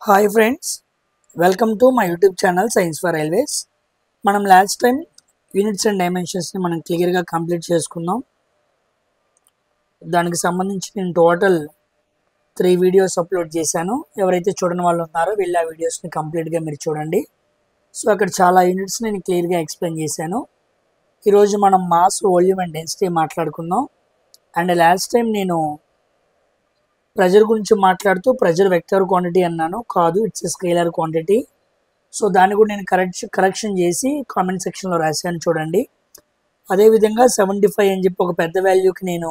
Hi friends, welcome to my YouTube channel science for railways. మనం last time units and డైమెన్షన్స్ని మనం క్లియర్గా complete చేసుకున్నాం. దానికి సంబంధించి నేను టోటల్ 3 వీడియోస్ అప్లోడ్ చేశాను. ఎవరైతే చూడని వాళ్ళు ఉన్నారో వెళ్ళి ఆ వీడియోస్ని కంప్లీట్గా మీరు చూడండి. సో అక్కడ చాలా యూనిట్స్ నేను క్లియర్గా ఎక్స్ప్లెయిన్ చేశాను. ఈరోజు మనం మాస్, వాల్యూమ్ అండ్ డెన్సిటీ మాట్లాడుకుందాం. అండ్ లాస్ట్ టైం నేను ప్రెజర్ గురించి మాట్లాడుతూ ప్రెజర్ వెక్టర్ క్వాంటిటీ అన్నాను, కాదు, ఇట్స్ స్కేలర్ క్వాంటిటీ. సో దాన్ని కూడా నేను కరెక్షన్ చేసి కామెంట్ సెక్షన్లో రాశాను, చూడండి. అదేవిధంగా 75 అని చెప్పి ఒక పెద్ద వాల్యూకి నేను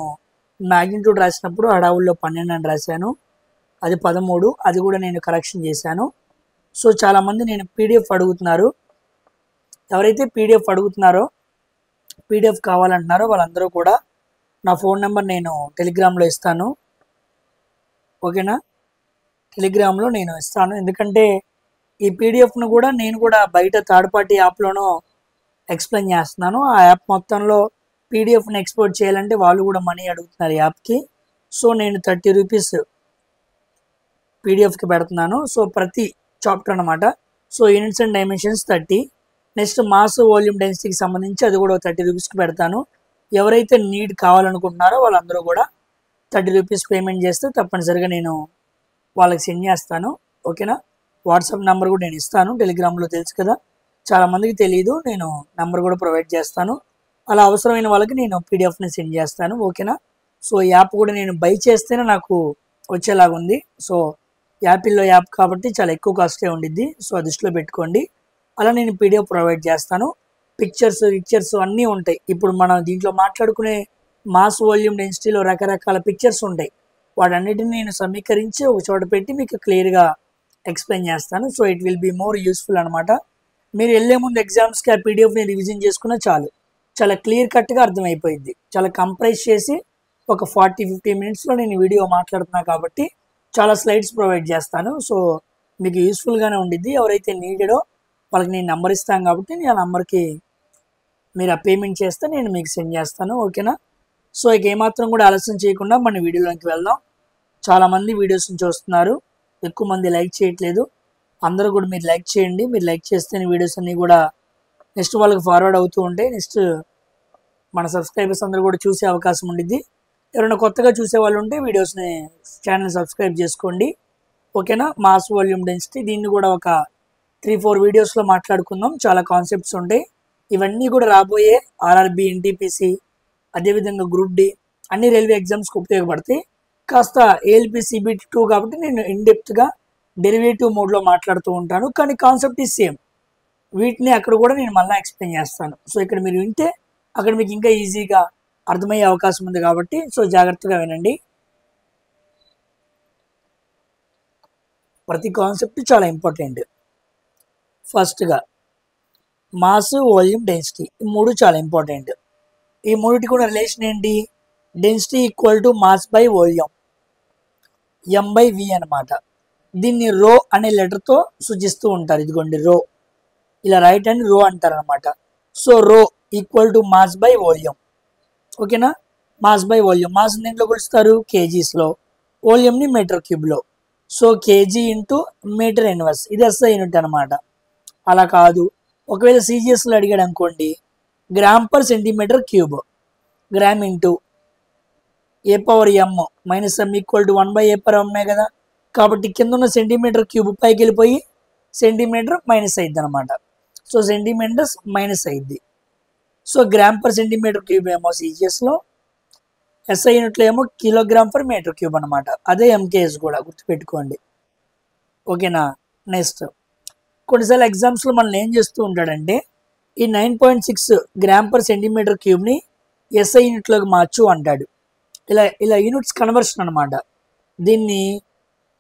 మ్యాగ్నిట్యూడ్ రాసినప్పుడు హడావుల్లో 12 అని రాశాను, అది 13, అది కూడా నేను కరెక్షన్ చేశాను. సో చాలామంది నేను పీడిఎఫ్ అడుగుతున్నారు. ఎవరైతే పీడిఎఫ్ అడుగుతున్నారో, పీడిఎఫ్ కావాలంటున్నారో వాళ్ళందరూ కూడా నా ఫోన్ నెంబర్ నేను టెలిగ్రామ్లో ఇస్తాను, ఓకేనా. టెలిగ్రామ్లో నేను ఇస్తాను, ఎందుకంటే ఈ పీడిఎఫ్ను కూడా నేను కూడా బయట థర్డ్ పార్టీ యాప్లోనూ ఎక్స్ప్లెయిన్ చేస్తున్నాను. ఆ యాప్ మొత్తంలో పీడిఎఫ్ని ఎక్స్పోర్ట్ చేయాలంటే వాళ్ళు కూడా మనీ అడుగుతున్నారు యాప్కి. సో నేను 30 రూపీస్ పీడిఎఫ్కి పెడుతున్నాను. సో ప్రతి చాప్టర్ అనమాట. So units and dimensions 30, next mass, volume, డెన్సిటీకి సంబంధించి అది కూడా 30 రూపీస్కి పెడతాను. ఎవరైతే నీడ్ కావాలనుకుంటున్నారో వాళ్ళందరూ కూడా 30 రూపీస్ పేమెంట్ చేస్తే తప్పనిసరిగా నేను వాళ్ళకి సెండ్ చేస్తాను, ఓకేనా. వాట్సాప్ నెంబర్ కూడా నేను ఇస్తాను, టెలిగ్రామ్లో తెలుసు కదా, చాలామందికి తెలియదు, నేను నెంబర్ కూడా ప్రొవైడ్ చేస్తాను. అలా అవసరమైన వాళ్ళకి నేను పీడిఎఫ్ని సెండ్ చేస్తాను, ఓకేనా. సో యాప్ కూడా నేను బై చేస్తేనే నాకు వచ్చేలాగా ఉంది. సో యాపిల్లో యాప్ కాబట్టి చాలా ఎక్కువ కాస్టే ఉండిద్ది, సో అది దృష్టిలో పెట్టుకోండి. అలా నేను పీడిఎఫ్ ప్రొవైడ్ చేస్తాను. పిక్చర్స్ అన్నీ ఉంటాయి. ఇప్పుడు మనం దీంట్లో మాట్లాడుకునే మాస్, వాల్యూమ్, డెన్సిటీలో రకరకాల పిక్చర్స్ ఉంటాయి. వాటన్నిటిని నేను సమీకరించి ఒక చోట పెట్టి మీకు క్లియర్గా ఎక్స్ప్లెయిన్ చేస్తాను. So it will be more useful అనమాట. మీరు వెళ్ళే ముందు ఎగ్జామ్స్కి ఆ పీడిఎఫ్ని రివిజన్ చేసుకున్నా చాలు, చాలా క్లియర్ కట్గా అర్థమైపోయింది. చాలా కంప్రైజ్ చేసి ఒక 40-50 మినిట్స్లో నేను వీడియో మాట్లాడుతున్నా కాబట్టి చాలా స్లైడ్స్ ప్రొవైడ్ చేస్తాను. సో మీకు యూస్ఫుల్గానే ఉండిద్ది. ఎవరైతే నీడెడో వాళ్ళకి నేను నెంబర్ ఇస్తాను కాబట్టి నేను ఆ నెంబర్కి మీరు ఆ పేమెంట్ చేస్తే నేను మీకు సెండ్ చేస్తాను, ఓకేనా. సో ఇక ఏమాత్రం కూడా ఆలస్యం చేయకుండా మన వీడియోలోకి వెళ్దాం. చాలామంది వీడియోస్ని చూస్తున్నారు, ఎక్కువ మంది లైక్ చేయట్లేదు. అందరూ కూడా మీరు లైక్ చేయండి. మీరు లైక్ చేస్తేనే వీడియోస్ అన్నీ కూడా నెక్స్ట్ వాళ్ళకి ఫార్వర్డ్ అవుతూ ఉంటాయి. నెక్స్ట్ మన సబ్స్క్రైబర్స్ అందరూ కూడా చూసే అవకాశం ఉండిద్ది. ఎవరైనా కొత్తగా చూసే వాళ్ళు ఉంటే వీడియోస్ని ఛానల్ సబ్స్క్రైబ్ చేసుకోండి, ఓకేనా. మాస్, వాల్యూమ్, డెన్సిటీ దీన్ని కూడా ఒక 3-4 వీడియోస్లో మాట్లాడుకుందాం. చాలా కాన్సెప్ట్స్ ఉంటాయి. ఇవన్నీ కూడా రాబోయే ఆర్ఆర్బి, ఎన్టీపీసీ, అదేవిధంగా గ్రూప్ డి అన్ని రైల్వే ఎగ్జామ్స్కి ఉపయోగపడతాయి. కాస్త ఏఎల్పి, సిబిటి 2 కాబట్టి నేను ఇన్డెప్త్గా డెరివేటివ్ మోడ్లో మాట్లాడుతూ ఉంటాను, కానీ కాన్సెప్ట్ ఈజ్ సేమ్. వీటిని అక్కడ కూడా నేను మళ్ళీ ఎక్స్ప్లెయిన్ చేస్తాను. సో ఇక్కడ మీరు వింటే అక్కడ మీకు ఇంకా ఈజీగా అర్థమయ్యే అవకాశం ఉంది కాబట్టి సో జాగ్రత్తగా వినండి. ప్రతి కాన్సెప్ట్ చాలా ఇంపార్టెంట్. ఫస్ట్గా మాస్, వాల్యూమ్, డెన్సిటీ ఈ 3 చాలా ఇంపార్టెంట్. ఈ మూడిటి కూడా రిలేషన్ ఏంటి? Density equal to mass by volume, M/V అనమాట. దీన్ని రో అనే లెటర్తో సూచిస్తూ ఉంటారు. ఇదిగోండి రో, ఇలా రైట్ అని రో అంటారు అనమాట. So rho equal to mass by volume, ఓకేనా. మాస్ బై వాల్యూమ్, మాస్ దేంట్లో కొలుస్తారు? కేజీస్లో, వాల్యూమ్ని మీటర్ క్యూబ్లో. So KG into metre inverse, ఇది ఎస్ఐ యూనిట్ అనమాట. అలా కాదు, ఒకవేళ సిజిఎస్లో అడిగాడు అనుకోండి, gram per centimetre cube, gram into A/m equal to 1/A/m కదా. కాబట్టి కింద ఉన్న సెంటీమీటర్ క్యూబ్ పైకి వెళ్ళిపోయి సెంటీమీటర్ మైనస్ అయింది అనమాట. సో సెంటీమీటర్స్ మైనస్ అయింది. So gram per centimetre cube ఏమో సిజిఎస్లో, ఎస్ఐ యూనిట్లో ఏమో కిలోగ్రామ్ పర్ మీటర్ క్యూబ్ అనమాట. అదే ఎంకేఎస్ కూడా గుర్తుపెట్టుకోండి, ఓకేనా. నెక్స్ట్ కొన్నిసార్లు ఎగ్జామ్స్లో మనల్ని ఏం చేస్తూ ఉంటాడంటే ఈ 9.6 గ్రామ్ పర్ సెంటీమీటర్ క్యూబ్ని ఎస్ఐ యూనిట్లోకి మార్చు అంటాడు. ఇలా యూనిట్స్ కన్వర్షన్ అనమాట. దీన్ని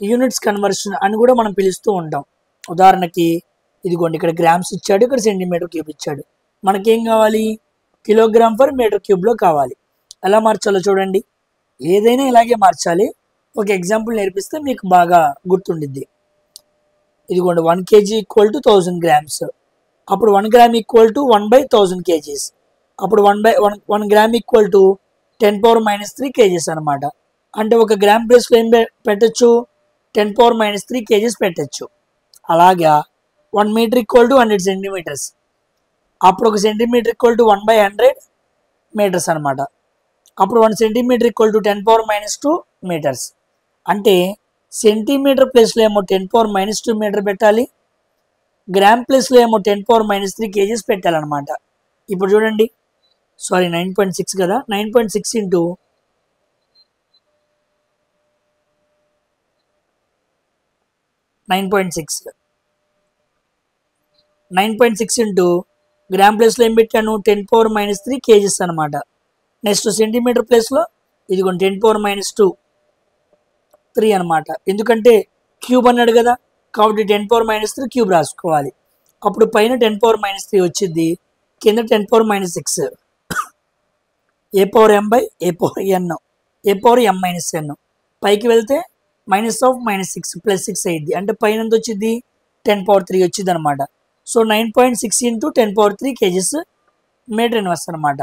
యూనిట్స్ కన్వర్షన్ అని కూడా మనం పిలుస్తూ ఉంటాం. ఉదాహరణకి ఇదిగోండి, ఇక్కడ గ్రామ్స్ ఇచ్చాడు, ఇక్కడ సెంటీమీటర్ క్యూబ్ ఇచ్చాడు. మనకేం కావాలి? కిలోగ్రామ్ పర్ మీటర్ క్యూబ్లో కావాలి. ఎలా మార్చాలో చూడండి. ఏదైనా ఇలాగే మార్చాలి. ఒక ఎగ్జాంపుల్ నేర్పిస్తే మీకు బాగా గుర్తుండిద్ది. ఇదిగోండి 1 kg ఈక్వల్ టు 1000 గ్రామ్స్. అప్పుడు 1 గ్రామ్ ఈక్వల్ టు 1/1000 kgs. అప్పుడు 1 గ్రామ్ ఈక్వల్ టు 10⁻³ kgs అనమాట. అంటే ఒక గ్రామ్ ప్లేస్లో ఏం పెట్టచ్చు? 10⁻³ kgs పెట్టచ్చు. అలాగా 1 మీటర్ ఈక్వల్ టు 100 సెంటీమీటర్స్. అప్పుడు 1 సెంటీమీటర్ ఈక్వల్ టు 1/100 మీటర్స్ అనమాట. అప్పుడు 1 సెంటీమీటర్ ఈక్వల్ టు 10⁻² మీటర్స్. అంటే సెంటీమీటర్ ప్లేస్లో ఏమో 10⁻² మీటర్ పెట్టాలి, గ్రామ్ ప్లేస్లో ఏమో 10⁻³ kgs పెట్టాలన్నమాట. ఇప్పుడు చూడండి, సారీ 9.6 కదా, 9.6 ఇంటూ 9.6 ఇంటూ గ్రామ్ ప్లేస్లో ఏం పెట్టాను, 10⁻³ kgs అనమాట. నెక్స్ట్ సెంటీమీటర్ ప్లేస్లో ఇదిగోండి 10⁻²3 అనమాట. ఎందుకంటే క్యూబ్ అన్నాడు కదా, కాబట్టి 10⁻³ క్యూబ్ రాసుకోవాలి. అప్పుడు పైన 10⁻³ వచ్చింది, కింద 10⁻6 a⁻m/a⁻n పైకి వెళ్తే -6 + 6 అయ్యింది. అంటే పైన ఎంత వచ్చింది, 10⁻³ వచ్చింది అనమాట. So 9.6 into 10⁻³ kgs metre inverse అనమాట.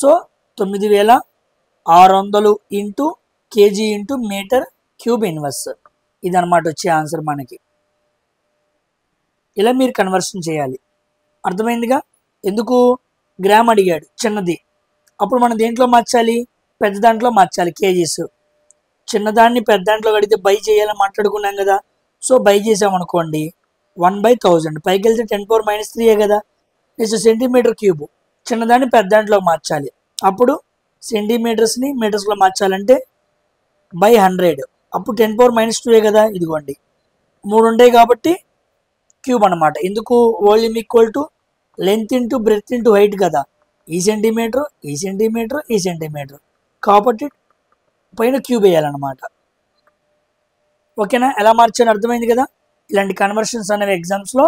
So 9600 into KG into metre cube inverse. ఇదనమాట వచ్చే ఆన్సర్ మనకి. ఇలా మీరు కన్వర్షన్ చేయాలి. అర్థమైందిగా? ఎందుకు గ్రామ్ అడిగాడు చిన్నది, అప్పుడు మనం దేంట్లో మార్చాలి, పెద్ద దాంట్లో మార్చాలి కేజీస్. చిన్నదాన్ని పెద్ద దాంట్లో కడితే బై చేయాలని మాట్లాడుకున్నాం కదా. సో బై చేసామనుకోండి 1/1000, పైకి వెళ్తే 10⁻³ కదా. నెక్స్ట్ సెంటీమీటర్ క్యూబ్, చిన్నదాన్ని పెద్ద దాంట్లో మార్చాలి. అప్పుడు సెంటీమీటర్స్ని మీటర్స్లో మార్చాలంటే /100, అప్పుడు 10⁻² కదా. ఇదిగోండి 3 ఉంటాయి కాబట్టి క్యూబ్ అనమాట. ఎందుకు, volume equal to length into breadth into height కదా. ఈ సెంటీమీటర్ ఈ సెంటీమీటర్ ఈ సెంటీమీటర్, కాబట్టి పైన క్యూబ్ వేయాలన్నమాట. ఓకేనా? ఎలా మార్చాలో అర్థమైంది కదా. ఇలాంటి కన్వర్షన్స్ అనేవి ఎగ్జామ్స్లో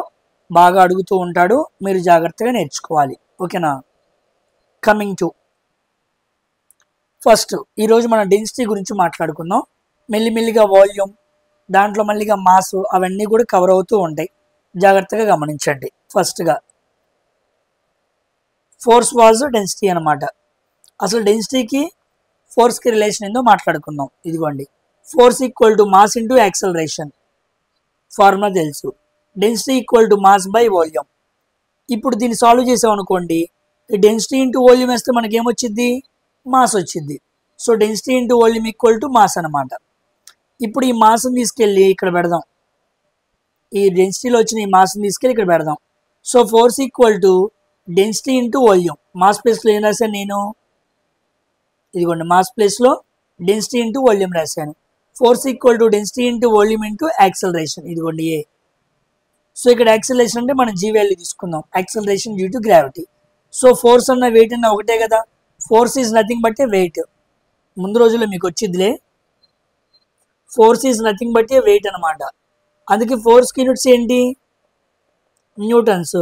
బాగా అడుగుతూ ఉంటాడు, మీరు జాగ్రత్తగా నేర్చుకోవాలి. ఓకేనా? కమింగ్ టు ఫస్ట్, ఈరోజు మన డెన్సిటీ గురించి మాట్లాడుకుందాం. మెల్లిమెల్లిగా వాల్యూమ్, దాంట్లో మళ్ళీగా మాస్, అవన్నీ కూడా కవర్ అవుతూ ఉంటాయి. జాగ్రత్తగా గమనించండి. ఫస్ట్గా ఫోర్స్ వాజ్ డెన్సిటీ అనమాట. అసలు డెన్సిటీకి ఫోర్స్కి రిలేషన్ ఏందో మాట్లాడుకుందాం. ఇదిగోండి, force equal to mass into acceleration, formula తెలుసు. Density equal to mass by volume. ఇప్పుడు దీన్ని సాల్వ్ చేసామనుకోండి, డెన్సిటీ ఇంటూ వాల్యూమ్ వేస్తే మనకి ఏమొచ్చింది, మాస్ వచ్చింది. So density into volume equal to mass అనమాట. ఇప్పుడు ఈ మాస్ని తీసుకెళ్ళి ఇక్కడ పెడదాం, ఈ డెన్సిటీలో వచ్చిన ఈ మాస్ని తీసుకెళ్ళి ఇక్కడ పెడదాం. So force equal to density into volume. Mass ప్లేస్లో ఏం రాశాను నేను, ఇదిగోండి మాస్ ప్లేస్లో డెన్సిటీ ఇంటూ వాల్యూమ్ రాశాను. Force equal to density into volume into acceleration, ఇదిగోండి ఏ. సో ఇక్కడ యాక్సలరేషన్ అంటే మనం జీ వాల్యూ తీసుకుందాం, acceleration due to gravity. So force అన్న వెయిట్ అన్న ఒకటే కదా. Force is nothing but a weight. ముందు రోజుల్లో మీకు వచ్చిందిలే, force is nothing but a weight అనమాట. అందుకే ఫోర్స్కి యూనిట్స్ ఏంటి, న్యూటన్స్.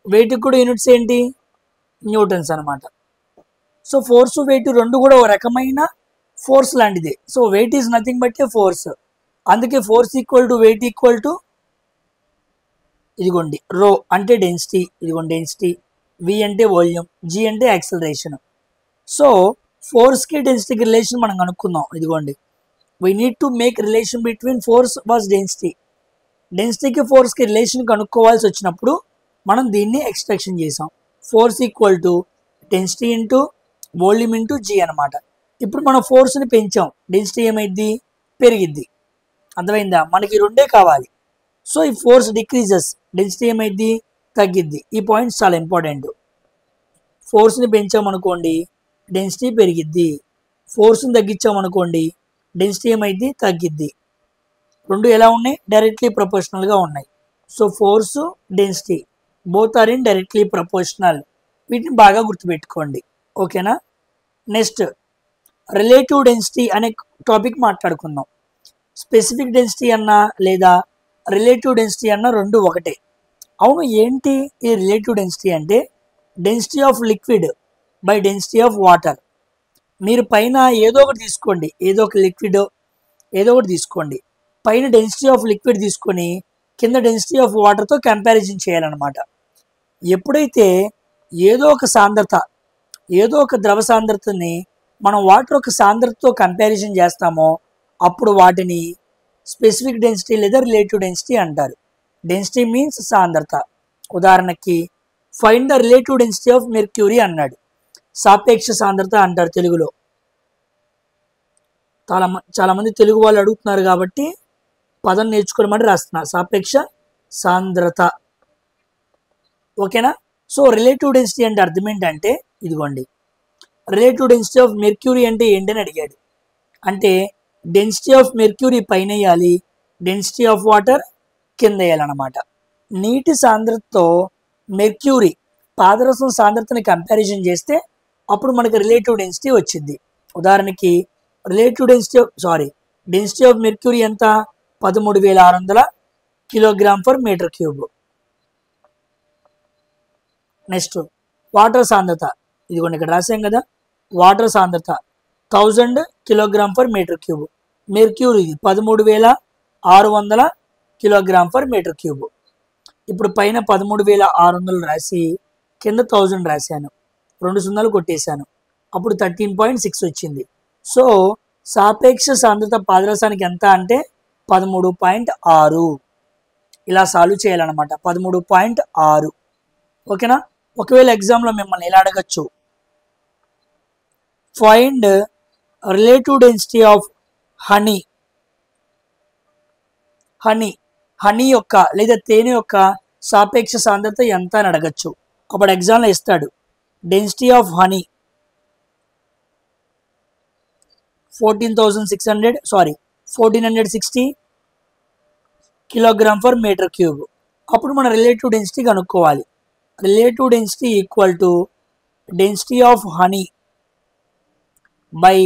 వెయిట్కి కూడా యూనిట్స్ ఏంటి, న్యూటన్స్ అనమాట. సో ఫోర్స్ వెయిట్ రెండు కూడా ఒక రకమైన ఫోర్స్ లాంటిది. So weight is nothing but a force. అందుకే force equal to weight equal to, ఇదిగోండి రో అంటే డెన్సిటీ, ఇదిగోండి డెన్సిటీ, వి అంటే వాల్యూమ్, జీ అంటే యాక్సలరేషన్. సో ఫోర్స్కి డెన్సిటీకి రిలేషన్ మనం కనుక్కుందాం. ఇదిగోండి, we need to make relation between force was density. డెన్సిటీకి ఫోర్స్కి రిలేషన్ కనుక్కోవాల్సి వచ్చినప్పుడు మనం దీన్ని ఎక్స్ట్రాక్షన్ చేసాం. Force equal to density into volume into g అనమాట. ఇప్పుడు మనం ఫోర్స్ని పెంచాం, డెన్సిటీ ఏమైద్ది, పెరిగిద్ది. అర్థమైందా? మనకి రెండే కావాలి. సో ఈ ఫోర్స్ డిక్రీజెస్, డెన్సిటీ ఏమైద్ది, తగ్గిద్ది. ఈ పాయింట్స్ చాలా ఇంపార్టెంట్. ఫోర్స్ని పెంచామనుకోండి డెన్సిటీ పెరిగిద్ది, ఫోర్స్ని తగ్గించామనుకోండి డెన్సిటీ ఏమైద్ది, తగ్గిద్ది. రెండు ఎలా ఉన్నాయి, డైరెక్ట్లీ ప్రపోర్షనల్గా ఉన్నాయి. So force density both are in directly proportional. వీటిని బాగా గుర్తుపెట్టుకోండి. ఓకేనా? నెక్స్ట్ రిలేటివ్ డెన్సిటీ అనే టాపిక్ మాట్లాడుకుందాం. స్పెసిఫిక్ డెన్సిటీ అన్నా లేదా రిలేటివ్ డెన్సిటీ అన్నా రెండు ఒకటే. అవును, ఏంటి ఈ రిలేటివ్ డెన్సిటీ అంటే, density of liquid by density of water. మీరు పైన ఏదో ఒకటి తీసుకోండి, ఏదో ఒక లిక్విడ్ ఏదో ఒకటి తీసుకోండి, పైన డెన్సిటీ ఆఫ్ లిక్విడ్ తీసుకొని కింద డెన్సిటీ ఆఫ్ వాటర్తో కంపారిజన్ చేయాలన్నమాట. ఎప్పుడైతే ఏదో ఒక సాంద్రత, ఏదో ఒక ద్రవ సాంద్రతని మనం వాటర్ ఒక సాంద్రతతో కంపారిజన్ చేస్తామో అప్పుడు వాటిని స్పెసిఫిక్ డెన్సిటీ లేదా రిలేటివ్ డెన్సిటీ అంటారు. డెన్సిటీ మీన్స్ సాంద్రత. ఉదాహరణకి find the relative density of mercury అన్నాడు. సాపేక్ష సాంద్రత అంటారు తెలుగులో. చాలా మంది తెలుగు వాళ్ళు అడుగుతున్నారు కాబట్టి పదం నేర్చుకోమని రాస్తున్నా, సాపేక్ష సాంద్రత. ఓకేనా. సో రిలేటివ్ డెన్సిటీ అంటే అర్థం ఏంటంటే ఇదిగోండి, రిలేటివ్ డెన్సిటీ ఆఫ్ మెర్క్యూరీ అంటే ఏంటని అడిగాడు. అంటే డెన్సిటీ ఆఫ్ మెర్క్యూరీ పైన వేయాలి, డెన్సిటీ ఆఫ్ వాటర్ కింద వేయాలన్నమాట. నీటి సాంద్రతతో మెర్క్యూరీ పాదరసం సాంద్రతని కంపారిజన్ చేస్తే అప్పుడు మనకి రిలేటివ్ డెన్సిటీ వచ్చింది. ఉదాహరణకి డెన్సిటీ ఆఫ్ మెర్క్యూరీ ఎంత? 13,600 kilogram per metre cube. Next water సాంద్రత, ఇదిగోండి ఇక్కడ రాసాం కదా, వాటర్ సాంద్రత 1000 kilogram per metre cube. Mercury 13,600 kilogram per metre cube. ఇప్పుడు పైన 13,600 రాసి కింద 1000 రాశాను, 2 సున్నాలు కొట్టేశాను, అప్పుడు 13.6 వచ్చింది. సో సాపేక్ష సాంద్రత పాదరసానికి ఎంత అంటే 13.6. ఇలా సాల్వ్ చేయాలన్నమాట, 13.6. ఓకేనా. ఒకవేళ ఎగ్జామ్లో మిమ్మల్ని ఇలా అడగచ్చు, find relative density of honey యొక్క లేదా తేనె యొక్క సాపేక్ష సాంద్రత ఎంత అని అడగచ్చు. అప్పుడు ఎగ్జామ్లో ఇస్తాడు, density of honey 1460 kilogram per metre cube. అప్పుడు మన రిలేటివ్ డెన్సిటీ కనుక్కోవాలి. Relative density equal to density of honey by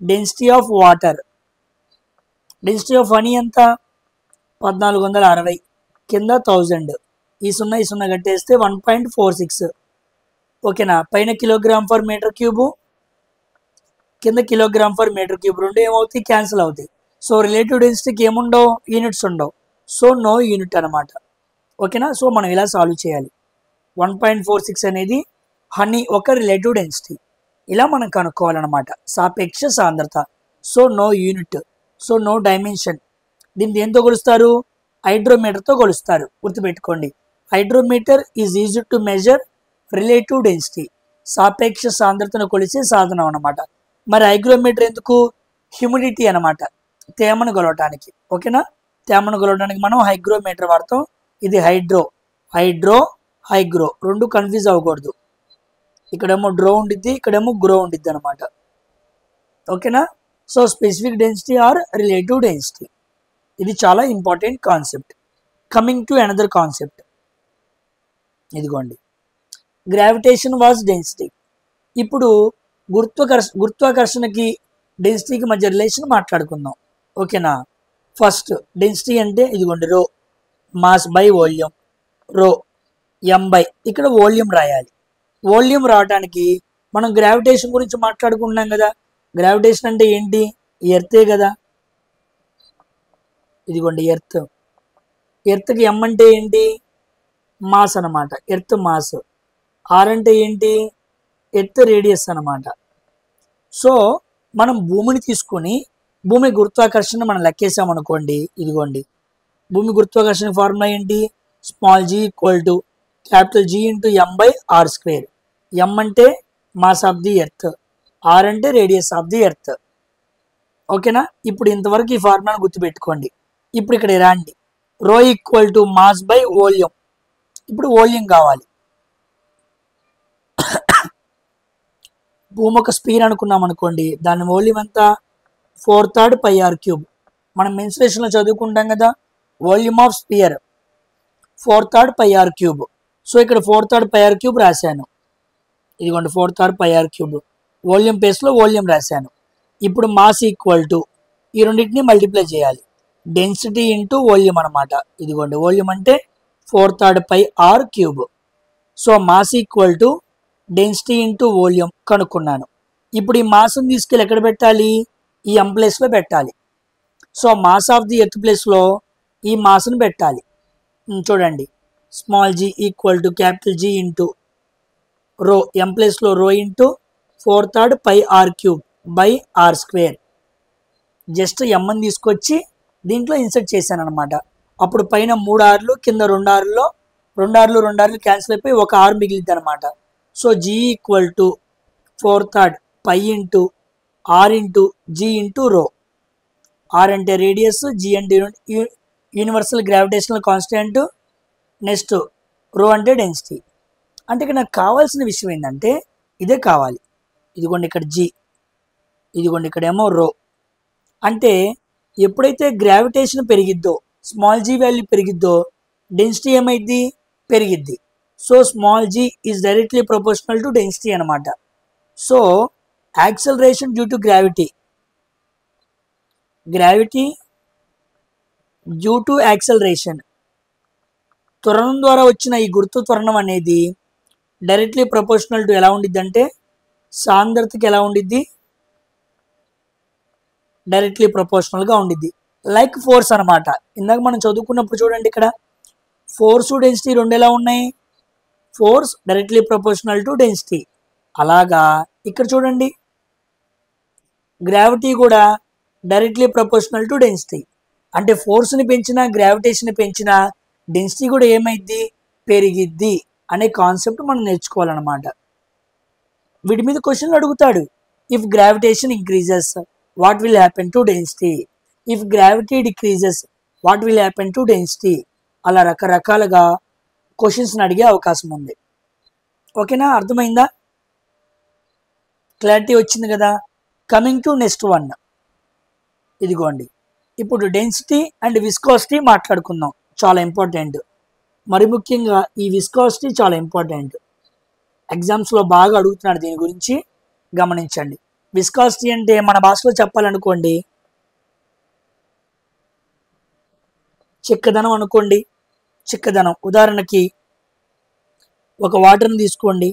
density of water. Density of honey ఎంత? 1460 కింద 1000, ఈ సున్నా కట్టేస్తే 1.46. ఓకేనా. పైన కిలోగ్రామ్ ఫర్ మీటర్ క్యూబ్, కింద కిలోగ్రామ్ ఫర్ మీటర్ క్యూబ్, రెండు ఏమవుతాయి? క్యాన్సిల్ అవుతాయి. సో రిలేటివ్ డెన్సిటీకి ఏముండవు? యూనిట్స్ ఉండవు. సో నో యూనిట్ అనమాట. ఓకేనా. సో మనం ఇలా సాల్వ్ చేయాలి. 1.46 అనేది హనీ ఒక రిలేటివ్ డెన్సిటీ. ఇలా మనం కనుక్కోవాలన్నమాట సాపేక్ష సాంద్రత. So no unit, so no dimension. దీన్ని దేంతో కొలుస్తారు? హైడ్రోమీటర్తో కొలుస్తారు. గుర్తుపెట్టుకోండి, hydrometer is used to measure relative density. సాపేక్ష సాంద్రతను కొలిసే సాధనం అన్నమాట. మరి హైగ్రోమీటర్ ఎందుకు? హ్యూమిడిటీ అనమాట, తేమను కొలవటానికి. ఓకేనా. తేమను కొలవడానికి మనం హైగ్రోమీటర్ వాడతాం. ఇది హైగ్రో రెండు కన్ఫ్యూజ్ అవ్వకూడదు. ఇక్కడేమో డ్రో ఉండిద్ది, ఇక్కడేమో గ్రో ఉండిద్ది అనమాట. ఓకేనా. So specific density or relative density, ఇది చాలా important concept. Coming to another concept, ఇదిగోండి, గ్రావిటేషన్ వాజ్ డెన్సిటీ. ఇప్పుడు గురుత్వాకర్షణకి డెన్సిటీకి మధ్య రిలేషన్ మాట్లాడుకుందాం. ఓకేనా. ఫస్ట్ డెన్సిటీ అంటే ఇదిగోండి రో, మాస్ బై వాల్యూమ్, రో ఎం బై, ఇక్కడ వాల్యూమ్ రాయాలి. వాల్యూమ్ రావడానికి మనం గ్రావిటేషన్ గురించి మాట్లాడుకుంటున్నాం కదా. గ్రావిటేషన్ అంటే ఏంటి? ఎర్తే కదా. ఇదిగోండి ఎర్త్కి ఎం అంటే ఏంటి? మాస్ అనమాట, ఎర్త్ మాస్. ఆర్ అంటే ఏంటి? ఎర్త్ రేడియస్ అనమాట. సో మనం భూమిని తీసుకొని భూమి గురుత్వాకర్షణ మనం లెక్కేసామనుకోండి, ఇదిగోండి భూమి గురుత్వాకర్షణ ఫార్ములా ఏంటి? Small g equal to capital G into m by r square. ఎం అంటే mass of the earth, r అంటే రేడియస్ ఆఫ్ ది ఎర్త్. ఓకేనా. ఇప్పుడు ఇంతవరకు ఈ ఫార్ములాను గుర్తుపెట్టుకోండి. ఇప్పుడు ఇక్కడ రాండి, రో equal to mass by volume. ఇప్పుడు వాల్యూమ్ కావాలి. భూమి ఒక స్పీర్ అనుకున్నాం అనుకోండి, దాని వాల్యూమ్ ఎంత? 4/3 πr³. మనం మెన్సురేషన్లో చదువుకుంటాం కదా, volume of sphere 4/3 πr³. So ఇక్కడ 4/3 πr³ రాశాను. ఇదిగోండి 4/3 πr³, వాల్యూమ్ ప్లేస్లో వాల్యూమ్ రాశాను. ఇప్పుడు మాస్ ఈక్వల్ టు ఈ రెండింటిని మల్టిప్లై చేయాలి, డెన్సిటీ ఇంటూ వాల్యూమ్ అనమాట. ఇదిగోండి వాల్యూమ్ అంటే 4/3 πr³. So mass equal to density into volume కనుక్కున్నాను. ఇప్పుడు ఈ మాస్ని తీసుకెళ్ళి ఎక్కడ పెట్టాలి? ఈ ఎం ప్లేస్లో పెట్టాలి. సో మాస్ ఆఫ్ ది ఎర్త్ ప్లేస్లో ఈ మాస్ని పెట్టాలి. చూడండి, small g equal to capital G into rho, m ప్లేస్లో rho into 4/3 πr³ by r square. Just ఎమ్మని తీసుకొచ్చి దీంట్లో ఇన్సర్ట్ చేశాను అనమాట. అప్పుడు పైన 3 ఆర్లు కింద 2 ఆర్లో 2 ఆర్లు క్యాన్సిల్ అయిపోయి ఒక ఆర్ మిగిలిద్ది అనమాట. So G equal to 4/3 pi into R into G into rho. R అంటే రేడియస్, జీ అంటే universal gravitational constant, next rho అంటే డెన్సిటీ. అంటే ఇక్కడ నాకు కావాల్సిన విషయం ఏంటంటే ఇదే కావాలి. ఇదిగోండి ఇక్కడ జీ, ఇదిగోండి ఇక్కడేమో రో. అంటే ఎప్పుడైతే గ్రావిటేషన్ పెరిగిద్దో, స్మాల్ జీ వాల్యూ పెరిగిద్దో, డెన్సిటీ ఏమైద్ది? పెరిగిద్ది. So small g is directly proportional to density అనమాట. So acceleration due to gravity due to acceleration, త్వరణం ద్వారా వచ్చిన ఈ గుర్తు త్వరణం అనేది డైరెక్ట్లీ ప్రపోర్షనల్ టు ఎలా ఉండిద్ది అంటే సాంద్రతకి ఎలా ఉండిద్ది? డైరెక్ట్లీ ప్రపోర్షనల్గా ఉండిద్ది. లైక్ ఫోర్స్ అనమాట. ఇందాక మనం చదువుకున్నప్పుడు చూడండి, ఇక్కడ ఫోర్స్ డెన్సిటీ రెండు ఎలా ఉన్నాయి? Force directly proportional to density. అలాగా ఇక్కడ చూడండి, గ్రావిటీ కూడా డైరెక్ట్లీ ప్రపోర్షనల్ టు డెన్సిటీ. అంటే ఫోర్స్ని పెంచినా గ్రావిటేషన్ పెంచినా డెన్సిటీ కూడా ఏమైద్ది? పెరిగిద్ది అనే కాన్సెప్ట్ మనం నేర్చుకోవాలన్నమాట. వీటి మీద క్వశ్చన్లు అడుగుతాడు. If gravitation increases what will happen to density, if gravity decreases what will happen to density. అలా రకరకాలుగా క్వశ్చన్స్ని అడిగే అవకాశం ఉంది. ఓకేనా? అర్థమైందా? క్లారిటీ వచ్చింది కదా? Coming to next one. ఇదిగోండి, ఇప్పుడు డెన్సిటీ అండ్ విస్కాసిటీ మాట్లాడుకుందాం. చాలా ఇంపార్టెంట్. మరి ముఖ్యంగా ఈ విస్కాసిటీ చాలా ఇంపార్టెంట్. ఎగ్జామ్స్లో బాగా అడుగుతున్నాడు దీని గురించి, గమనించండి. విస్కాసిటీ అంటే మన భాషలో చెప్పాలనుకోండి, చిక్కదనం అనుకోండి. చిక్కదనం ఉదాహరణకి ఒక వాటర్ని తీసుకోండి,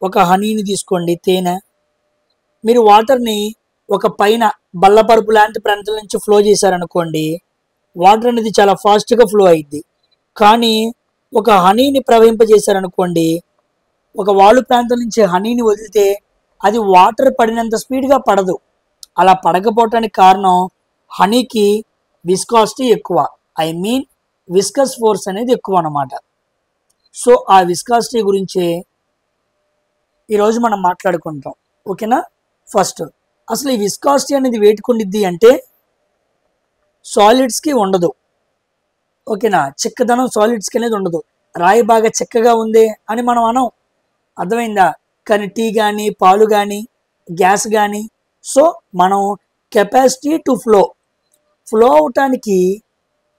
ఒక హనీని తీసుకోండి, తేనె. మీరు వాటర్ని ఒక పైన బల్లపరుపు లాంటి ప్రాంతం నుంచి ఫ్లో చేశారనుకోండి, వాటర్ అనేది చాలా ఫాస్ట్గా ఫ్లో అయ్యిద్ది. కానీ ఒక హనీని ప్రవహింపజేశారనుకోండి, ఒక వాలు ప్రాంతం నుంచి హనీని వదిలితే అది వాటర్ పడినంత స్పీడ్గా పడదు. అలా పడకపోవటానికి కారణం హనీకి విస్కాసిటీ ఎక్కువ. ఐ మీన్ విస్కస్ ఫోర్స్ అనేది ఎక్కువ అన్నమాట. సో ఆ విస్కాసిటీ గురించే ఈరోజు మనం మాట్లాడుకుంటాం. ఓకేనా? ఫస్ట్ అసలు ఈ విస్కాసిటీ అనేది వేటికి ఉండిద్ది అంటే సాలిడ్స్కి ఉండదు. ఓకేనా? చిక్కదనం సాలిడ్స్కి అనేది ఉండదు. రాయి బాగా చిక్కగా ఉంది అని మనం అనం. అర్థమైందా? కానీ టీ కానీ పాలు కానీ గ్యాస్ కానీ, సో మనం కెపాసిటీ టు ఫ్లో అవటానికి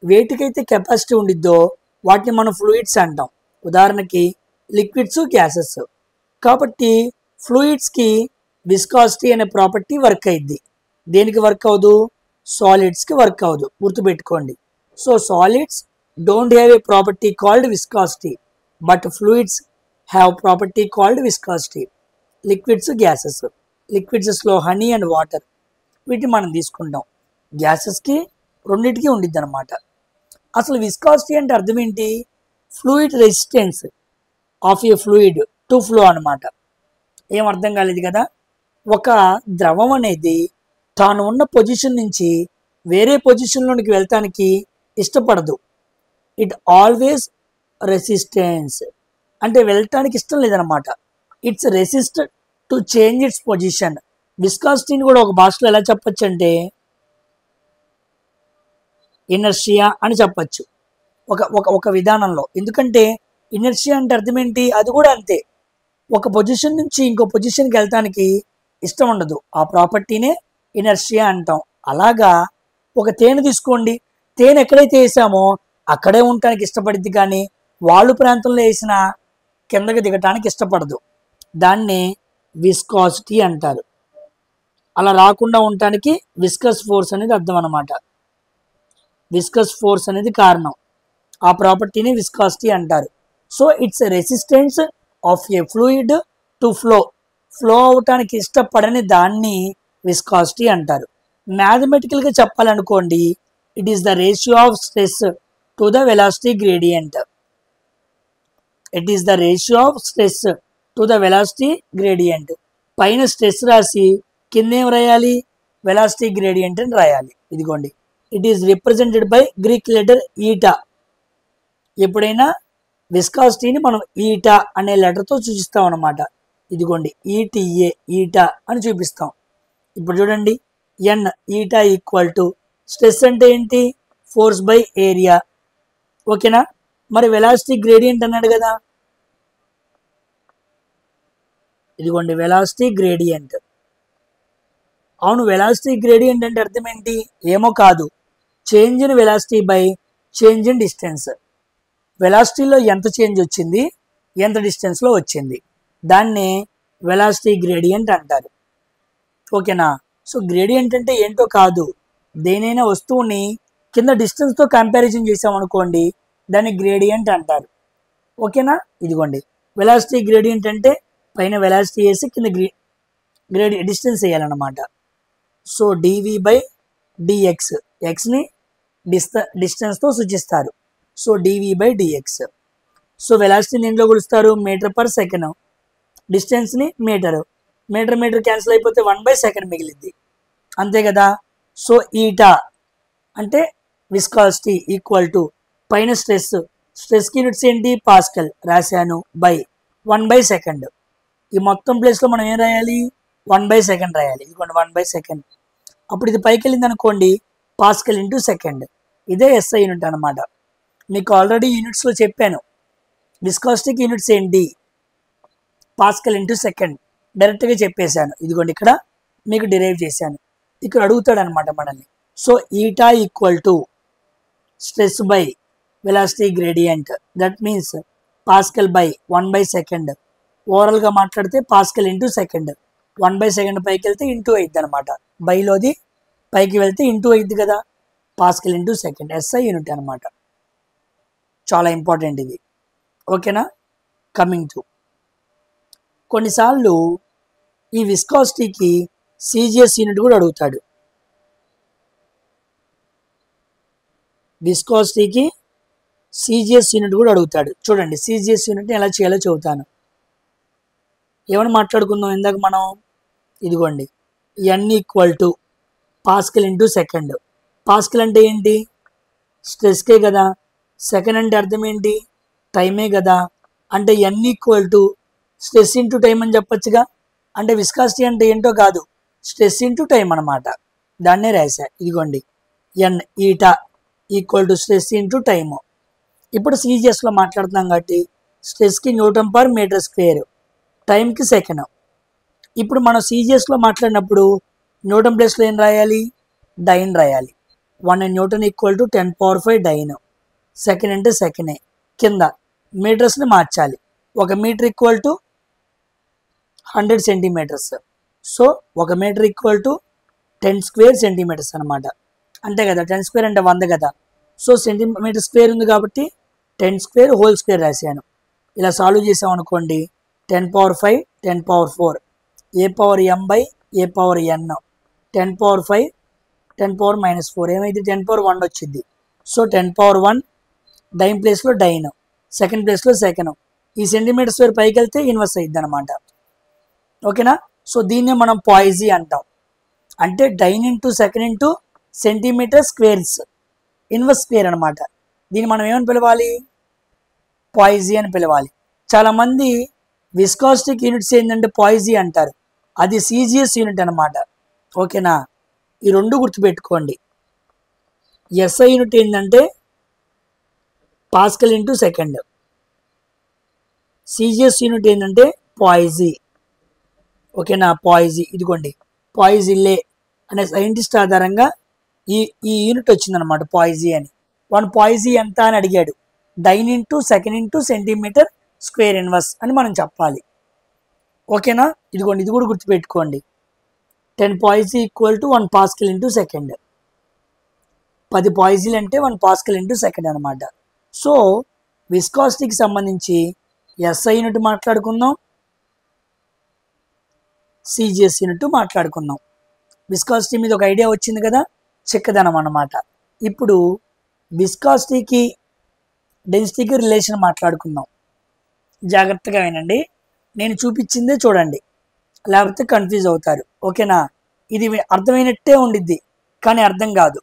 వేటికైతే కెపాసిటీ ఉండిద్దో వాటిని మనం ఫ్లూయిడ్స్ అంటాం. ఉదాహరణకి లిక్విడ్స్, గ్యాసెస్. కాబట్టి ఫ్లూయిడ్స్కి విస్కాసిటీ అనే ప్రాపర్టీ వర్క్ అయ్యిద్ది. దేనికి వర్క్ అవ్వదు? సాలిడ్స్కి వర్క్ అవ్వదు. గుర్తుపెట్టుకోండి. So solids don't have a property called viscosity, but fluids have property called viscosity. Liquids, gases. లిక్విడ్స్లో హనీ అండ్ వాటర్, వీటిని మనం తీసుకుంటాం. గ్యాసెస్కి రెండింటికి ఉండిద్ది అనమాట. అసలు విస్కాసిటీ అంటే అర్థం ఏంటి? Fluid resistance of a fluid to flow అనమాట. ఏం అర్థం కాలేదు కదా? ఒక ద్రవం అనేది తాను ఉన్న పొజిషన్ నుంచి వేరే పొజిషన్లోనికి వెళ్తానికి ఇష్టపడదు. ఇట్ ఆల్వేస్ రెసిస్టెన్స్ అంటే వెళ్ళటానికి ఇష్టం లేదనమాట. It's resist to change its position. విస్కాసిటీని కూడా ఒక భాషలో ఎలా చెప్పచ్చు అంటే ఇనర్షియా అని చెప్పచ్చు, ఒక విధానంలో. ఎందుకంటే ఇనర్షియా అంటే అర్థం ఏంటి? అది కూడా అంతే. ఒక పొజిషన్ నుంచి ఇంకో పొజిషన్కి వెళ్తానికి ఇష్టం ఉండదు. ఆ ప్రాపర్టీనే ఇనర్షియా అంటాం. అలాగా ఒక తేనె తీసుకోండి. తేనె ఎక్కడైతే వేసామో అక్కడే ఉండటానికి ఇష్టపడుద్ది, కానీ వాలు ప్రాంతంలో వేసిన కిందకి దిగటానికి ఇష్టపడదు. దాన్ని విస్కాసిటీ అంటారు. అలా రాకుండా ఉండటానికి విస్కస్ ఫోర్స్ అనేది అర్థం అనమాట. విస్కస్ ఫోర్స్ అనేది కారణం. ఆ ప్రాపర్టీని విస్కాసిటీ అంటారు. So it's resistance of a fluid to flow అవటానికి ఇష్టపడని దాన్ని విస్కాసిటీ అంటారు. మ్యాథమెటికల్గా చెప్పాలనుకోండి, it is the ratio of stress to the velocity gradient. It is the ratio of stress to the velocity gradient. పైన స్ట్రెస్ రాసి కింద ఏం రాయాలి? వెలాసిటీ గ్రేడియంట్ అని రాయాలి. ఇదిగోండి, it is represented by Greek letter eta. ఎప్పుడైనా విస్కాసిటీని మనం ఈటా అనే లెటర్తో సూచిస్తాం అన్నమాట. ఇదిగోండి ఈటీఏ, ఈటా అని చూపిస్తాం. ఇప్పుడు చూడండి, ఎన్ ఈటా ఈక్వల్ టు స్ట్రెస్ అంటే ఏంటి, ఫోర్స్ బై ఏరియా. ఓకేనా, మరి వెలాసిటీ గ్రేడియంట్ అన్నాడు కదా, ఇదిగోండి వెలాసిటీ గ్రేడియంట్. అవును, వెలాసిటీ గ్రేడియంట్ అంటే అర్థం ఏంటి, ఏమో కాదు, change in velocity by change in distance. వెలాసిటీలో ఎంత చేంజ్ వచ్చింది, ఎంత డిస్టెన్స్లో వచ్చింది, దాన్నే వెలాసిటీ గ్రేడియంట్ అంటారు. ఓకేనా, సో గ్రేడియంట్ అంటే ఏంటో కాదు, దేనైనా వస్తువుని కింద డిస్టెన్స్తో కంపారిజన్ చేసామనుకోండి, దాన్ని గ్రేడియంట్ అంటారు. ఓకేనా, వెలాసిటీ గ్రేడియంట్ అంటే పైన వెలాసిటీ వేసి కింద డిస్టెన్స్ వేయాలన్నమాట. సో డివి బై డిఎక్స్, ఎక్స్ని డిస్టెన్స్తో సూచిస్తారు. So dv by dx. So వెలాసిటీని దేంట్లో కొలుస్తారు, మీటర్ పర్ సెకండ్, డిస్టెన్స్ని మీటరు, మీటర్ క్యాన్సిల్ అయిపోతే 1/సెకండ్ మిగిలింది, అంతే కదా. సో ఈటా అంటే విస్కాసిటీ ఈక్వల్ టు పైన స్ట్రెస్కి యూనిట్స్ ఏంటి, పాస్కల్ రాశాను, బై 1/సెకండ్. ఈ మొత్తం ప్లేస్లో మనం ఏం రాయాలి, 1/సెకండ్ రాయాలి. ఇదిగోండి 1/సెకండ్. అప్పుడు ఇది పైకి వెళ్ళింది అనుకోండి, పాస్కల్ ఇంటూ సెకండ్. ఇదే ఎస్ఐ యూనిట్ అనమాట. మీకు ఆల్రెడీ యూనిట్స్లో చెప్పాను, విస్కాసిటీకి యూనిట్స్ ఏంటి, పాస్కల్ ఇంటూ సెకండ్, డైరెక్ట్గా చెప్పేశాను. ఇదిగోండి ఇక్కడ మీకు డిరైవ్ చేశాను. ఇక్కడ అడుగుతాడు అనమాట మనల్ని. So eta equal to stress by velocity gradient, that means pascal by 1/సెకండ్. ఓవరాల్గా మాట్లాడితే పాస్కల్ ఇంటూ సెకండ్, 1/సెకండ్ పైకి వెళ్తే ఇంటూ అయింది అనమాట. బైలోది పైకి వెళ్తే ఇంటూ అయింది కదా, pascal into second, SI unit అనమాట. చాలా ఇంపార్టెంట్ ఇది. ఓకేనా, కమింగ్ టు కొన్నిసార్లు ఈ విస్కాసిటీకి సిజిఎస్ యూనిట్ కూడా అడుగుతాడు. విస్కాసిటీకి సిజిఎస్ యూనిట్ కూడా అడుగుతాడు. చూడండి, సిజిఎస్ యూనిట్ని ఎలా చేయాలో చెబుతాను. ఏమని మాట్లాడుకుందాం ఇందాక మనం, ఇదిగోండి n equal to pascal into second. Pascal అంటే ఏంటి, స్ట్రెస్కే కదా, సెకండ్ అంటే అర్థం ఏంటి, టైమే కదా. అంటే n equal to stress into time అని చెప్పొచ్చుగా. అంటే విస్కాసిటీ అంటే ఏంటో కాదు, స్ట్రెస్ ఇంటూ టైం అనమాట. దాన్నే రాశా. ఇదిగోండి n eta equal to stress into time. ఇప్పుడు సిజిఎస్లో మాట్లాడుతున్నాం కాబట్టి స్ట్రెస్కి న్యూటన్ పర్ మీటర్ స్క్వేర్, టైంకి సెకండ్. ఇప్పుడు మనం సిజిఎస్లో మాట్లాడినప్పుడు న్యూటన్ ప్లేస్లో ఏం రాయాలి, డైన్ రాయాలి. 1 newton equal to 10⁵ dyne. Second అంటే సెకండే. కింద మీటర్స్ని మార్చాలి. 1 metre equal to 100 centimetres. So 1 metre equal to 10 square centimetres అనమాట. అంతే కదా, 10 స్క్వేర్ అంటే 100 కదా. సో సెంటీమీటర్ స్క్వేర్ ఉంది కాబట్టి 10 స్క్వేర్ హోల్ స్క్వేర్ రాశాను. ఇలా సాల్వ్ చేసాం అనుకోండి, 10⁵, 10⁴, a power m by a power n, 10⁵, 10⁻⁻4 ఏమైంది, 10⁻1 వచ్చింది. సో 10⁻1 డైన్ ప్లేస్లో డైన్, సెకండ్ ప్లేస్లో సెకండ్. ఈ సెంటీమీటర్ స్క్వేర్ పైకి వెళ్తే ఇన్వర్స్ అయ్యిద్ది అనమాట. ఓకేనా, సో దీన్నే మనం పాయిజీ అంటాం. అంటే dyne into second into centimetre squares, inverse square అనమాట. దీన్ని మనం ఏమని పిలవాలి, పాయిజీ అని పిలవాలి. చాలామంది విస్కాసిటీకి యూనిట్స్ ఏంటంటే పాయిజీ అంటారు, అది సిజిఎస్ యూనిట్ అనమాట. ఓకేనా, ఈ రెండు గుర్తుపెట్టుకోండి. ఎస్ఐ యూనిట్ ఏంటంటే pascal into second, CGS unit ఏంటంటే పాయిజీ. ఓకేనా, పాయిజీ. ఇదిగోండి పాయిజిల్లే అనే సైంటిస్ట్ ఆధారంగా ఈ యూనిట్ వచ్చిందనమాట, పాయిజీ అని. పాయిజీ ఎంత అని అడిగాడు, dyne into second into centimetre square inverse అని మనం చెప్పాలి. ఓకేనా, ఇదిగోండి ఇది కూడా గుర్తుపెట్టుకోండి. 10 poise equal to 1 pascal into second. 10 పాయిజీలు అంటే 1 పాస్కల్ ఇంటూ సెకండ్ అనమాట. సో విస్కాసిటీకి సంబంధించి ఎస్ఐ యూనిట్ మాట్లాడుకుందాం, సిజిఎస్ యూనిట్ మాట్లాడుకుందాం. విస్కాసిటీ మీద ఒక ఐడియా వచ్చింది కదా, చిక్కదనం అన్నమాట. ఇప్పుడు విస్కాసిటీకి డెన్సిటీకి రిలేషన్ మాట్లాడుకుందాం. జాగ్రత్తగా వినండి, నేను చూపించిందే చూడండి, లేకపోతే కన్ఫ్యూజ్ అవుతారు. ఓకేనా, ఇది అర్థమైనట్టే ఉండిద్ది కానీ అర్థం కాదు.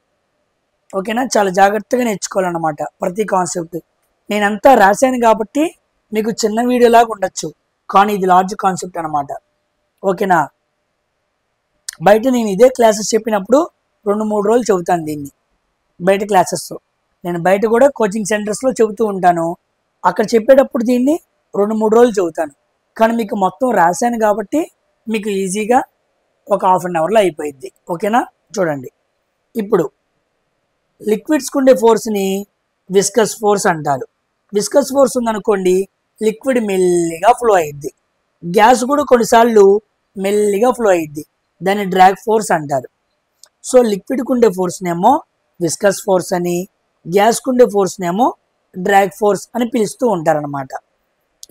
ఓకేనా, చాలా జాగ్రత్తగా నేర్చుకోవాలన్నమాట ప్రతి కాన్సెప్ట్. నేనంతా రాశాను కాబట్టి మీకు చిన్న వీడియోలాగా ఉండొచ్చు, కానీ ఇది లార్జ్ కాన్సెప్ట్ అనమాట. ఓకేనా, బయట నేను ఇదే క్లాసెస్ చెప్పినప్పుడు 2-3 రోజులు చెబుతాను దీన్ని బయట క్లాసెస్. నేను బయట కూడా కోచింగ్ సెంటర్స్లో చెబుతూ ఉంటాను, అక్కడ చెప్పేటప్పుడు దీన్ని 2-3 రోజులు చెబుతాను. కానీ మీకు మొత్తం రాశాను కాబట్టి మీకు ఈజీగా ఒక ½ అన్ అవర్లో అయిపోయింది. ఓకేనా, చూడండి. ఇప్పుడు లిక్విడ్స్కి ఉండే ఫోర్స్ని విస్కస్ ఫోర్స్ అంటారు. విస్కస్ ఫోర్స్ ఉందనుకోండి, లిక్విడ్ మెల్లిగా ఫ్లో అయ్యిద్ది. గ్యాస్ కూడా కొన్నిసార్లు మెల్లిగా ఫ్లో అయ్యిద్ది, దాన్ని డ్రాగ్ ఫోర్స్ అంటారు. సో లిక్విడ్కి ఉండే ఫోర్స్నేమో విస్కస్ ఫోర్స్ అని, గ్యాస్కి ఉండే ఫోర్స్నేమో డ్రాగ్ ఫోర్స్ అని పిలుస్తూ ఉంటారనమాట.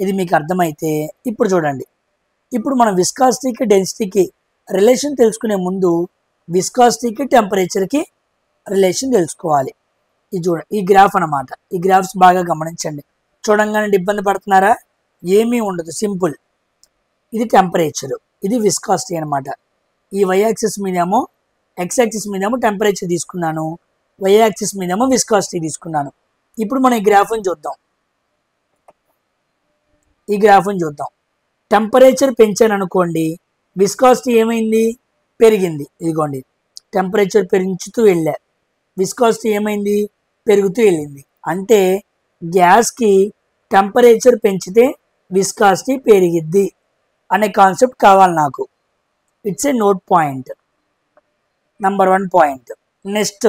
ఇది మీకు అర్థమైతే ఇప్పుడు చూడండి. ఇప్పుడు మనం విస్కాసిటీకి డెన్సిటీకి రిలేషన్ తెలుసుకునే ముందు విస్కాసిటీకి టెంపరేచర్కి రిలేషన్ తెలుసుకోవాలి. ఇది చూడండి, ఈ గ్రాఫ్ అనమాట. ఈ గ్రాఫ్స్ బాగా గమనించండి. చూడంగానే ఇబ్బంది పడుతున్నారా? ఏమీ ఉండదు, సింపుల్. ఇది టెంపరేచర్, ఇది విస్కాసిటీ అనమాట. ఈ వై యాక్సిస్ మీదేమో ఎక్స్ యాక్సిస్ మీదేమో టెంపరేచర్ తీసుకున్నాను, వై యాక్సిస్ మీదేమో విస్కాసిటీ తీసుకున్నాను. ఇప్పుడు మనం ఈ గ్రాఫ్ని చూద్దాం. ఈ గ్రాఫ్ని చూద్దాం. టెంపరేచర్ పెంచాను అనుకోండి, విస్కాసిటీ ఏమైంది? పెరిగింది. ఇదిగోండి, టెంపరేచర్ పెంచుతూ వెళ్ళా, విస్కాసిటీ ఏమైంది? పెరుగుతూ వెళ్ళింది. అంటే గ్యాస్కి టెంపరేచర్ పెంచితే విస్కాసిటీ పెరిగిద్ది అనే కాన్సెప్ట్ కావాలి నాకు. It's a note point, number 1 point. Next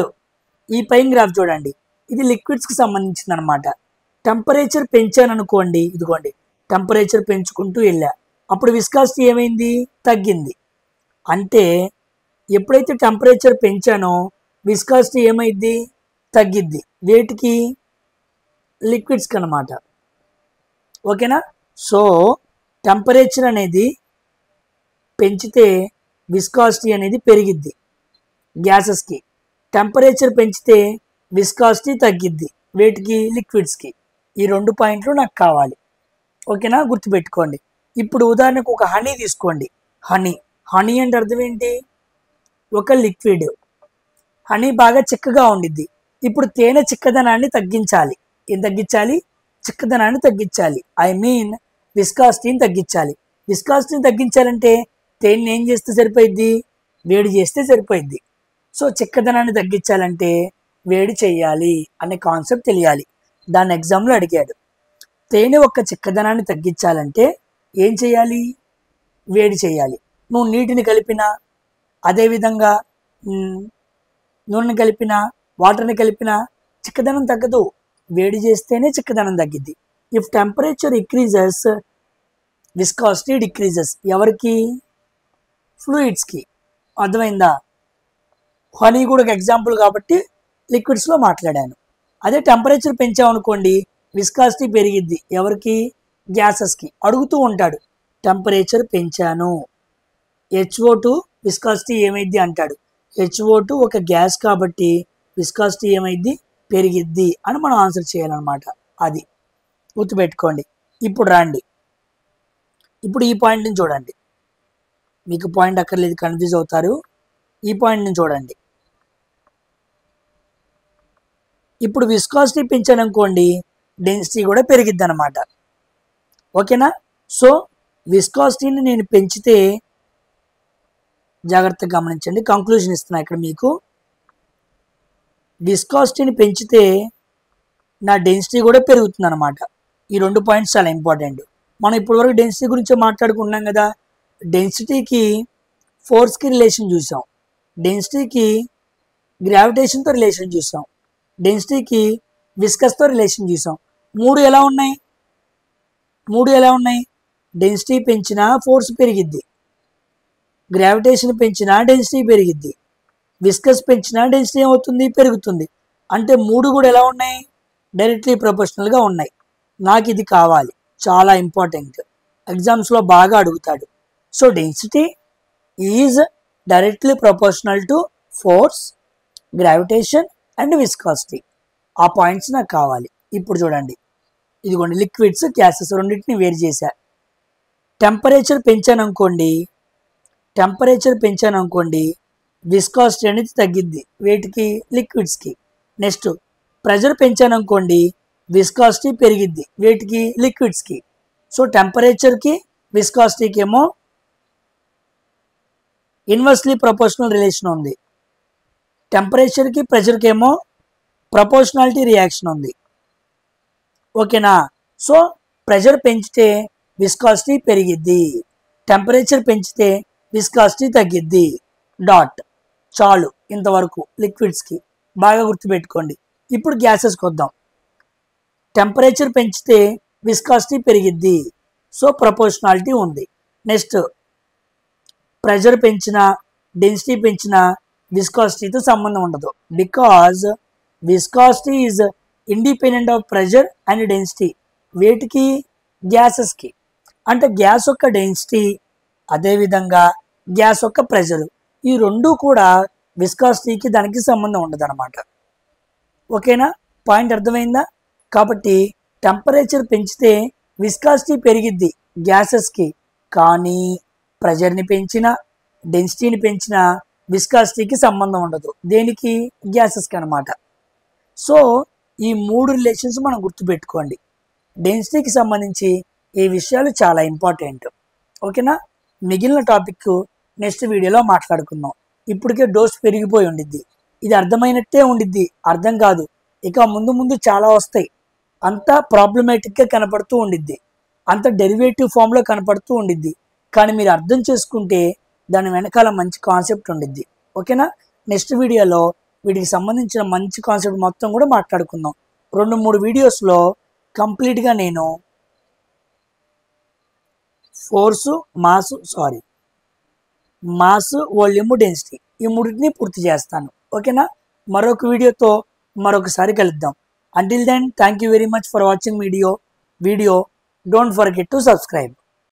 ఈ పైన గ్రాఫ్ చూడండి, ఇది లిక్విడ్స్కి సంబంధించింది అనమాట. టెంపరేచర్ పెంచాను అనుకోండి, ఇదిగోండి టెంపరేచర్ పెంచుకుంటూ వెళ్ళా, అప్పుడు విస్కాసిటీ ఏమైంది? తగ్గింది. అంటే ఎప్పుడైతే టెంపరేచర్ పెంచానో విస్కాసిటీ ఏమైంది? తగ్గిద్ది. వేటికి? లిక్విడ్స్కి అనమాట. ఓకేనా, సో టెంపరేచర్ అనేది పెంచితే విస్కాసిటీ అనేది పెరిగిద్ది గ్యాసెస్కి, టెంపరేచర్ పెంచితే విస్కాసిటీ తగ్గిద్ది వేటికి? లిక్విడ్స్కి. ఈ 2 పాయింట్లు నాకు కావాలి. ఓకేనా, గుర్తుపెట్టుకోండి. ఇప్పుడు ఉదాహరణకు ఒక హనీ తీసుకోండి. హనీ అంటే అర్థం ఏంటి? ఒక లిక్విడ్. హనీ బాగా చిక్కగా ఉండిద్ది. ఇప్పుడు తేనె చిక్కదనాన్ని తగ్గించాలి. ఏం తగ్గించాలి? చిక్కదనాన్ని తగ్గించాలి. ఐ మీన్ విస్కాసిటీని తగ్గించాలి. విస్కాసిటీని తగ్గించాలంటే తేనెని ఏం చేస్తే సరిపోయిద్ది? వేడి చేస్తే సరిపోయిద్ది. సో చిక్కదనాన్ని తగ్గించాలంటే వేడి చేయాలి అనే కాన్సెప్ట్ తెలియాలి. దాన్ని ఎగ్జామ్లో అడిగాడు. తేనె యొక్క చిక్కదనాన్ని తగ్గించాలంటే ఏం చేయాలి? వేడి చేయాలి. నువ్వు నీటిని కలిపినా, అదేవిధంగా నూనెని కలిపినా, వాటర్ని కలిపినా చిక్కదనం తగ్గదు. వేడి చేస్తేనే చిక్కదనం తగ్గిద్ది. If temperature increases viscosity decreases. ఎవరికి? ఫ్లూయిడ్స్కి. అర్థమైందా? హనీ కూడా ఒక ఎగ్జాంపుల్ కాబట్టి లిక్విడ్స్లో మాట్లాడాను. అదే టెంపరేచర్ పెంచామనుకోండి, విస్కాసిటీ పెరిగిద్ది. ఎవరికి? గ్యాసెస్కి. అడుగుతూ ఉంటాడు, టెంపరేచర్ పెంచాను, HO2 విస్కాసిటీ ఏమైద్ది అంటాడు. HO2 ఒక గ్యాస్ కాబట్టి విస్కాసిటీ ఏమైద్ది? పెరిగిద్ది అని మనం ఆన్సర్ చేయాలన్నమాట. అది గుర్తుపెట్టుకోండి. ఇప్పుడు రండి, ఇప్పుడు ఈ పాయింట్ని చూడండి. మీకు పాయింట్ అక్కర్లేదు, కన్ఫ్యూజ్ అవుతారు. ఈ పాయింట్ని చూడండి. ఇప్పుడు విస్కాసిటీ పెంచాననుకోండి, డెన్సిటీ కూడా పెరిగిద్ది అనమాట. ఓకేనా, సో విస్కాసిటీని నేను పెంచితే, జాగ్రత్తగా గమనించండి, కంక్లూజన్ ఇస్తున్నా ఇక్కడ మీకు. విస్కాసిటీని పెంచితే నా డెన్సిటీ కూడా పెరుగుతుంది అనమాట. ఈ 2 పాయింట్స్ చాలా ఇంపార్టెంట్. మనం ఇప్పటివరకు డెన్సిటీ గురించి మాట్లాడుకున్నాం కదా. డెన్సిటీకి ఫోర్స్కి రిలేషన్ చూసాం, డెన్సిటీకి గ్రావిటేషన్తో రిలేషన్ చూసాం, డెన్సిటీకి విస్కస్తో రిలేషన్ చూసాం. 3 ఎలా ఉన్నాయి? డెన్సిటీ పెంచినా ఫోర్స్ పెరిగిద్ది, గ్రావిటేషన్ పెంచినా డెన్సిటీ పెరిగిద్ది, విస్కస్ పెంచినా డెన్సిటీ ఏమవుతుంది? పెరుగుతుంది. అంటే 3 కూడా ఎలా ఉన్నాయి? డైరెక్ట్లీ ప్రొపోర్షనల్గా ఉన్నాయి. నాకు ఇది కావాలి, చాలా ఇంపార్టెంట్, ఎగ్జామ్స్లో బాగా అడుగుతాడు. So density is directly proportional to force, gravitation and viscosity. ఆ పాయింట్స్ నాకు కావాలి. ఇప్పుడు చూడండి, ఇదిగోండి లిక్విడ్స్, గ్యాసెస్ రెండింటిని వేరు చేశా. టెంపరేచర్ పెంచాను అనుకోండి, విస్కాసిటీ అనేది తగ్గిద్ది వేటికి లిక్విడ్స్కి. నెక్స్ట్ ప్రెషర్ పెంచాను అనుకోండి విస్కాసిటీ పెరిగిద్ది వేటికి లిక్విడ్స్కి. సో టెంపరేచర్కి విస్కాసిటీకి ఏమో ఇన్వర్స్లీ ప్రపోర్షనల్ రిలేషన్ ఉంది, టెంపరేచర్కి ప్రెషర్కి ఏమో ప్రపోర్షనాలిటీ రియాక్షన్ ఉంది. ఓకేనా. సో ప్రెషర్ పెంచితే విస్కాసిటీ పెరిగిద్ది, టెంపరేచర్ పెంచితే విస్కాసిటీ తగ్గిద్ది. డాట్. చాలు ఇంతవరకు లిక్విడ్స్కి బాగా గుర్తుపెట్టుకోండి. ఇప్పుడు గ్యాసెస్కి వద్దాం. టెంపరేచర్ పెంచితే విస్కాసిటీ పెరిగిద్ది, సో ప్రపోర్షనాలిటీ ఉంది. నెక్స్ట్ ప్రెషర్ పెంచిన డెన్సిటీ పెంచిన విస్కాసిటీతో సంబంధం ఉండదు, because viscosity is independent of pressure and density. వేటికి గ్యాసెస్కి. అంటే గ్యాస్ యొక్క డెన్సిటీ అదేవిధంగా గ్యాస్ యొక్క ప్రెషర్ ఈ రెండు కూడా విస్కాసిటీకి దానికి సంబంధం ఉండదు అనమాట. ఓకేనా, పాయింట్ అర్థమైందా? కాబట్టి టెంపరేచర్ పెంచితే విస్కాసిటీ పెరిగిద్ది గ్యాసెస్కి, కానీ ప్రెషర్ని పెంచిన డెన్సిటీని పెంచిన విస్కాసిటీకి సంబంధం ఉండదు. దేనికి? గ్యాసెస్కి అనమాట. సో ఈ మూడు రిలేషన్స్ మనం గుర్తుపెట్టుకోండి. డెన్సిటీకి సంబంధించి ఈ విషయాలు చాలా ఇంపార్టెంట్. ఓకేనా, మిగిలిన టాపిక్ నెక్స్ట్ వీడియోలో మాట్లాడుకుందాం. ఇప్పటికే డోస్ పెరిగిపోయి ఉండిద్ది, ఇది అర్థమైనట్టే ఉండిద్ది, అర్థం కాదు. ఇక ముందు ముందు చాలా వస్తాయి, అంతా ప్రాబ్లమేటిక్గా కనపడుతూ ఉండిద్ది, అంత డెరివేటివ్ ఫామ్లో కనపడుతూ ఉండిద్ది. కానీ మీరు అర్థం చేసుకుంటే దాని వెనకాల మంచి కాన్సెప్ట్ ఉండిద్ది. ఓకేనా, నెక్స్ట్ వీడియోలో వీటికి సంబంధించిన మంచి కాన్సెప్ట్ మొత్తం కూడా మాట్లాడుకుందాం. 2-3 వీడియోస్లో కంప్లీట్గా నేను మాస్ వాల్యూమ్ డెన్సిటీ ఈ మూడింటిని పూర్తి చేస్తాను. ఓకేనా, మరొక వీడియోతో మరొకసారి కలుద్దాం. Until then, thank you very much for watching video. Don't forget to subscribe.